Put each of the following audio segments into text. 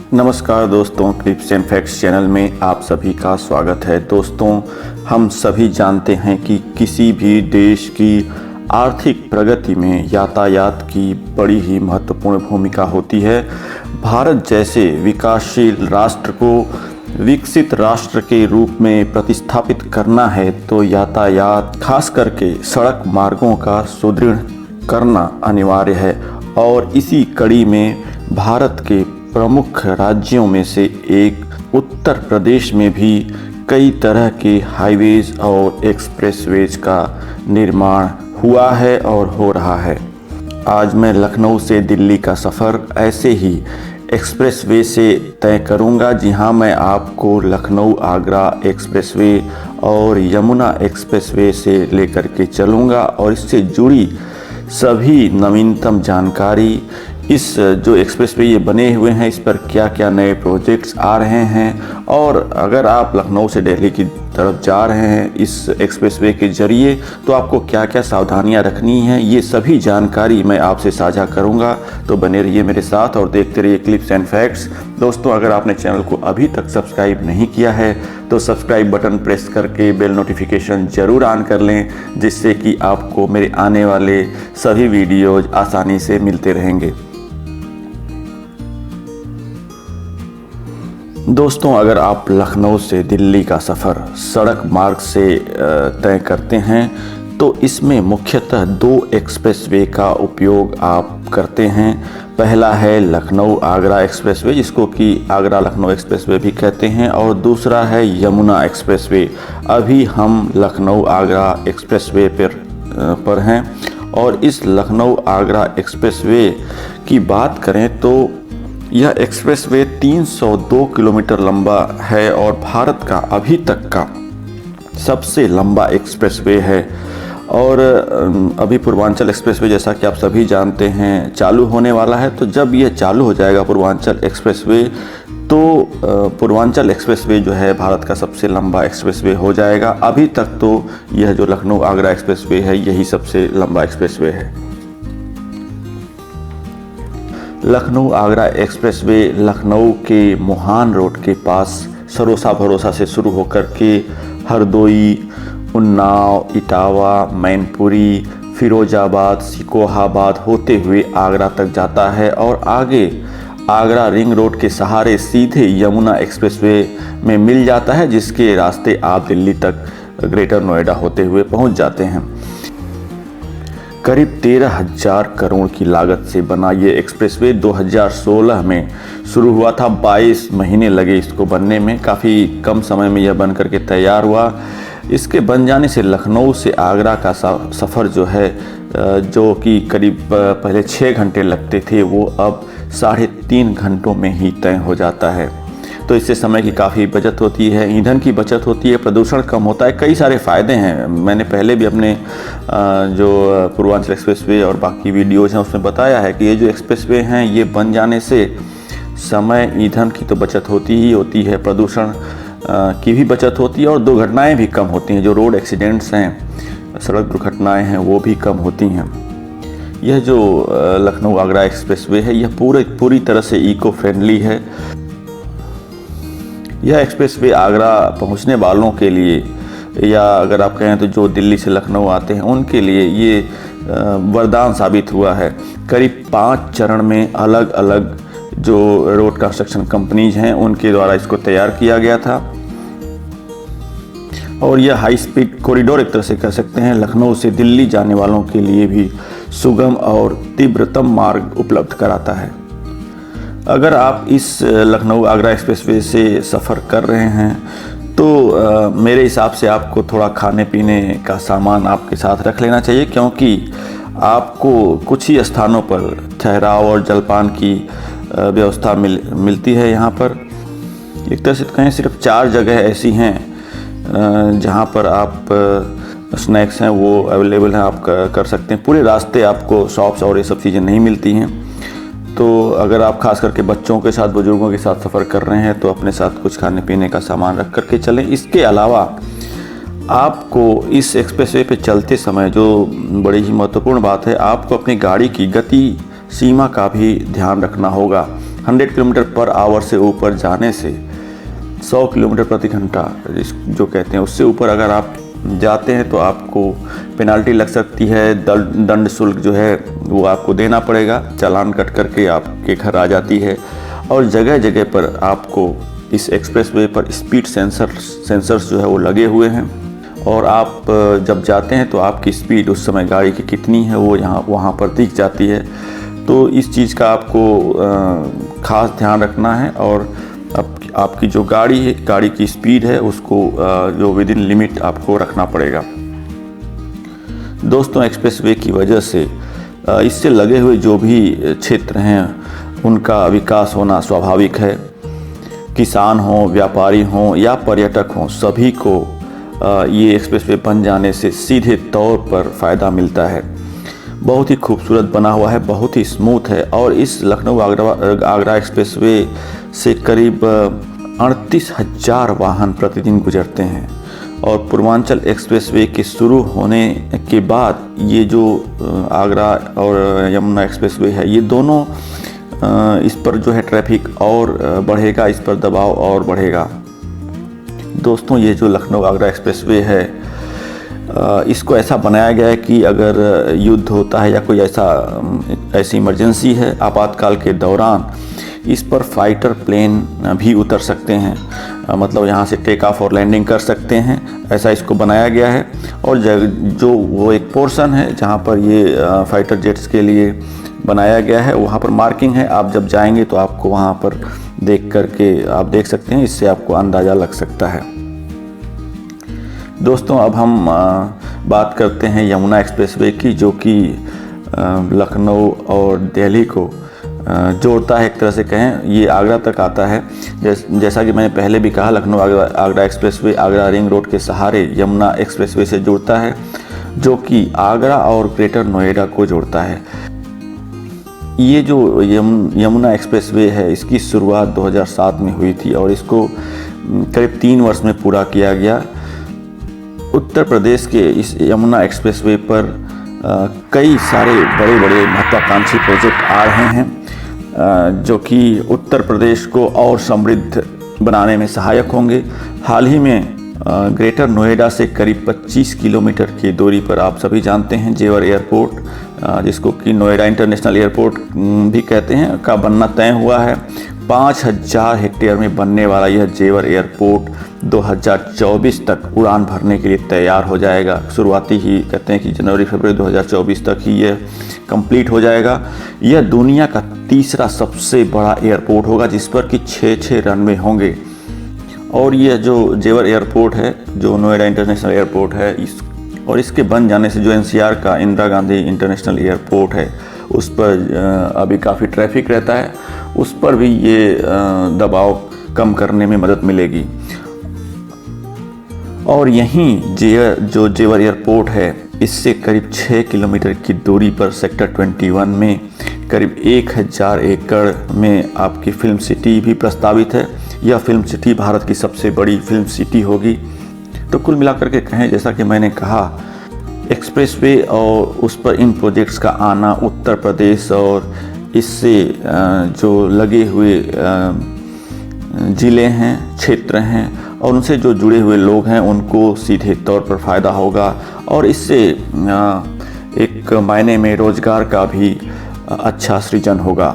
नमस्कार दोस्तों, clips and facts channel में आप सभी का स्वागत है। दोस्तों, हम सभी जानते हैं कि किसी भी देश की आर्थिक प्रगति में यातायात की बड़ी ही महत्वपूर्ण भूमिका होती है। भारत जैसे विकासशील राष्ट्र को विकसित राष्ट्र के रूप में प्रतिस्थापित करना है तो यातायात, खास करके सड़क मार्गों का सुदृढ़ करना अनिवार्य है। और इसी कड़ी में भारत के प्रमुख राज्यों में से एक उत्तर प्रदेश में भी कई तरह के हाईवेज और एक्सप्रेसवेज का निर्माण हुआ है और हो रहा है। आज मैं लखनऊ से दिल्ली का सफ़र ऐसे ही एक्सप्रेसवे से तय करूंगा। जी हाँ, मैं आपको लखनऊ आगरा एक्सप्रेसवे और यमुना एक्सप्रेसवे से लेकर के चलूंगा और इससे जुड़ी सभी नवीनतम जानकारी, इस जो एक्सप्रेसवे ये बने हुए हैं इस पर क्या क्या नए प्रोजेक्ट्स आ रहे हैं, और अगर आप लखनऊ से दिल्ली की तरफ जा रहे हैं इस एक्सप्रेसवे के ज़रिए तो आपको क्या क्या सावधानियां रखनी हैं, ये सभी जानकारी मैं आपसे साझा करूंगा। तो बने रहिए मेरे साथ और देखते रहिए क्लिप्स एंड फैक्ट्स। दोस्तों, अगर आपने चैनल को अभी तक सब्सक्राइब नहीं किया है तो सब्सक्राइब बटन प्रेस करके बेल नोटिफिकेशन ज़रूर ऑन कर लें, जिससे कि आपको मेरे आने वाले सभी वीडियोज़ आसानी से मिलते रहेंगे। दोस्तों, अगर आप लखनऊ से दिल्ली का सफ़र सड़क मार्ग से तय करते हैं तो इसमें मुख्यतः दो एक्सप्रेसवे का उपयोग आप करते हैं। पहला है लखनऊ आगरा एक्सप्रेसवे, जिसको कि आगरा लखनऊ एक्सप्रेसवे भी कहते हैं, और दूसरा है यमुना एक्सप्रेसवे। अभी हम लखनऊ आगरा एक्सप्रेसवे पर हैं और इस लखनऊ आगरा एक्सप्रेसवे की बात करें तो यह एक्सप्रेसवे 302 किलोमीटर लंबा है और भारत का अभी तक का सबसे लंबा एक्सप्रेसवे है। और अभी पूर्वांचल एक्सप्रेसवे, जैसा कि आप सभी जानते हैं, चालू होने वाला है। तो जब यह चालू हो जाएगा पूर्वांचल एक्सप्रेसवे तो पूर्वांचल एक्सप्रेसवे जो है भारत का सबसे लंबा एक्सप्रेसवे हो जाएगा। अभी तक तो यह जो लखनऊ आगरा एक्सप्रेसवे है यही सबसे लंबा एक्सप्रेसवे है। लखनऊ आगरा एक्सप्रेसवे लखनऊ के मुहान रोड के पास सरोसा भरोसा से शुरू होकर के हरदोई, उन्नाव, इटावा, मैनपुरी, फिरोजाबाद, सिकोहाबाद होते हुए आगरा तक जाता है और आगे आगरा रिंग रोड के सहारे सीधे यमुना एक्सप्रेसवे में मिल जाता है, जिसके रास्ते आप दिल्ली तक ग्रेटर नोएडा होते हुए पहुंच जाते हैं। करीब 13,000 करोड़ की लागत से बना ये एक्सप्रेसवे 2016 में शुरू हुआ था। 22 महीने लगे इसको बनने में। काफ़ी कम समय में यह बन करके तैयार हुआ। इसके बन जाने से लखनऊ से आगरा का सफ़र जो है, जो कि करीब पहले 6 घंटे लगते थे, वो अब 3.5 घंटों में ही तय हो जाता है। तो इससे समय की काफ़ी बचत होती है, ईंधन की बचत होती है, प्रदूषण कम होता है, कई सारे फ़ायदे हैं। मैंने पहले भी अपने जो पूर्वांचल एक्सप्रेसवे और बाकी वीडियोज़ हैं उसमें बताया है कि ये जो एक्सप्रेसवे हैं ये बन जाने से समय, ईंधन की तो बचत होती ही होती है, प्रदूषण की भी बचत होती है और दुर्घटनाएँ भी कम होती हैं। जो रोड एक्सीडेंट्स हैं, सड़क दुर्घटनाएँ हैं, वो भी कम होती हैं। यह जो लखनऊ आगरा एक्सप्रेसवे है यह पूरी तरह से इको फ्रेंडली है। यह एक्सप्रेसवे आगरा पहुंचने वालों के लिए, या अगर आप कहें तो जो दिल्ली से लखनऊ आते हैं उनके लिए ये वरदान साबित हुआ है। करीब 5 चरण में अलग अलग जो रोड कंस्ट्रक्शन कंपनीज हैं उनके द्वारा इसको तैयार किया गया था और यह हाई स्पीड कॉरिडोर एक तरह से कह सकते हैं, लखनऊ से दिल्ली जाने वालों के लिए भी सुगम और तीव्रतम मार्ग उपलब्ध कराता है। अगर आप इस लखनऊ आगरा एक्सप्रेसवे से सफ़र कर रहे हैं तो मेरे हिसाब से आपको थोड़ा खाने पीने का सामान आपके साथ रख लेना चाहिए, क्योंकि आपको कुछ ही स्थानों पर ठहराव और जलपान की व्यवस्था मिलती है। यहाँ पर एक तरह से कहें सिर्फ 4 जगह ऐसी हैं जहाँ पर आप स्नैक्स हैं वो अवेलेबल हैं, आप कर सकते हैं। पूरे रास्ते आपको शॉप्स और ये सब चीज़ें नहीं मिलती हैं। तो अगर आप खास करके बच्चों के साथ, बुजुर्गों के साथ सफ़र कर रहे हैं तो अपने साथ कुछ खाने पीने का सामान रख करके चलें। इसके अलावा आपको इस एक्सप्रेसवे पे चलते समय जो बड़ी ही महत्वपूर्ण बात है, आपको अपनी गाड़ी की गति सीमा का भी ध्यान रखना होगा। 100 किलोमीटर पर आवर से ऊपर जाने से 100 किलोमीटर प्रति घंटा जो कहते हैं उससे ऊपर अगर आप जाते हैं तो आपको पेनाल्टी लग सकती है। दंड शुल्क जो है वो आपको देना पड़ेगा, चालान कट करके आपके घर आ जाती है। और जगह जगह पर आपको इस एक्सप्रेसवे पर स्पीड सेंसर्स जो है वो लगे हुए हैं और आप जब जाते हैं तो आपकी स्पीड उस समय गाड़ी की कितनी है वो वहाँ पर दिख जाती है। तो इस चीज़ का आपको ख़ास ध्यान रखना है और आपकी जो गाड़ी की स्पीड है उसको जो विद इन लिमिट आपको रखना पड़ेगा। दोस्तों, एक्सप्रेसवे की वजह से इससे लगे हुए जो भी क्षेत्र हैं उनका विकास होना स्वाभाविक है। किसान हों, व्यापारी हों या पर्यटक हों, सभी को ये एक्सप्रेसवे बन जाने से सीधे तौर पर फ़ायदा मिलता है। बहुत ही खूबसूरत बना हुआ है, बहुत ही स्मूथ है और इस लखनऊ आगरा एक्सप्रेसवे से करीब 38,000 वाहन प्रतिदिन गुजरते हैं। और पूर्वांचल एक्सप्रेसवे के शुरू होने के बाद ये जो आगरा और यमुना एक्सप्रेसवे है, ये दोनों इस पर जो है ट्रैफिक और बढ़ेगा, इस पर दबाव और बढ़ेगा। दोस्तों, ये जो लखनऊ आगरा एक्सप्रेसवे है इसको ऐसा बनाया गया है कि अगर युद्ध होता है या कोई ऐसी इमरजेंसी है आपातकाल के दौरान, इस पर फाइटर प्लेन भी उतर सकते हैं, मतलब यहाँ से टेक ऑफ और लैंडिंग कर सकते हैं, ऐसा इसको बनाया गया है। और जो वो एक पोर्शन है जहाँ पर ये फाइटर जेट्स के लिए बनाया गया है, वहाँ पर मार्किंग है। आप जब जाएंगे तो आपको वहाँ पर देख करके आप देख सकते हैं, इससे आपको अंदाज़ा लग सकता है। दोस्तों, अब हम बात करते हैं यमुना एक्सप्रेसवे की, जो कि लखनऊ और दिल्ली को जोड़ता है। एक तरह से कहें ये आगरा तक आता है। जैसा कि मैंने पहले भी कहा, Lucknow Agra expressway Agra ring road के सहारे यमुना एक्सप्रेसवे से जुड़ता है, जो कि आगरा और ग्रेटर नोएडा को जोड़ता है। ये जो यमुना एक्सप्रेसवे है इसकी शुरुआत 2007 में हुई थी और इसको करीब 3 वर्ष में पूरा किया गया। उत्तर प्रदेश के इस यमुना एक्सप्रेसवे पर कई सारे बड़े बड़े महत्वाकांक्षी प्रोजेक्ट आ रहे हैं जो कि उत्तर प्रदेश को और समृद्ध बनाने में सहायक होंगे। हाल ही में ग्रेटर नोएडा से करीब 25 किलोमीटर की दूरी पर आप सभी जानते हैं जेवर एयरपोर्ट, जिसको कि नोएडा इंटरनेशनल एयरपोर्ट भी कहते हैं, का बनना तय हुआ है। 5,000 हेक्टेयर में बनने वाला यह जेवर एयरपोर्ट 2024 तक उड़ान भरने के लिए तैयार हो जाएगा। शुरुआती ही कहते हैं कि जनवरी-फरवरी 2024 तक ही यह कंप्लीट हो जाएगा। यह दुनिया का तीसरा सबसे बड़ा एयरपोर्ट होगा जिस पर कि 6 रनवे होंगे। और यह जो जेवर एयरपोर्ट है, जो नोएडा इंटरनेशनल एयरपोर्ट है, इसके बन जाने से जो NCR का इंदिरा गांधी इंटरनेशनल एयरपोर्ट है उस पर अभी काफ़ी ट्रैफिक रहता है, उस पर भी ये दबाव कम करने में मदद मिलेगी। और यहीं जो जेवर एयरपोर्ट है इससे करीब 6 किलोमीटर की दूरी पर सेक्टर 21 में करीब 1,000 एकड़ में आपकी फिल्म सिटी भी प्रस्तावित है। यह फिल्म सिटी भारत की सबसे बड़ी फिल्म सिटी होगी। तो कुल मिलाकर के कहें, जैसा कि मैंने कहा, एक्सप्रेसवे और उस पर इन प्रोजेक्ट्स का आना उत्तर प्रदेश और इससे जो लगे हुए ज़िले हैं, क्षेत्र हैं और उनसे जो जुड़े हुए लोग हैं उनको सीधे तौर पर फ़ायदा होगा और इससे एक मायने में रोज़गार का भी अच्छा सृजन होगा।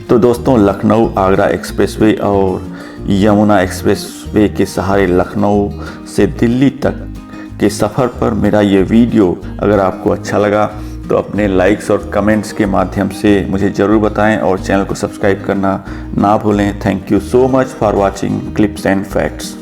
तो दोस्तों, लखनऊ आगरा एक्सप्रेसवे और यमुना एक्सप्रेसवे के सहारे लखनऊ से दिल्ली तक के सफ़र पर मेरा ये वीडियो अगर आपको अच्छा लगा तो अपने लाइक्स और कमेंट्स के माध्यम से मुझे ज़रूर बताएं और चैनल को सब्सक्राइब करना ना भूलें। Thank you so much for watching clips and facts.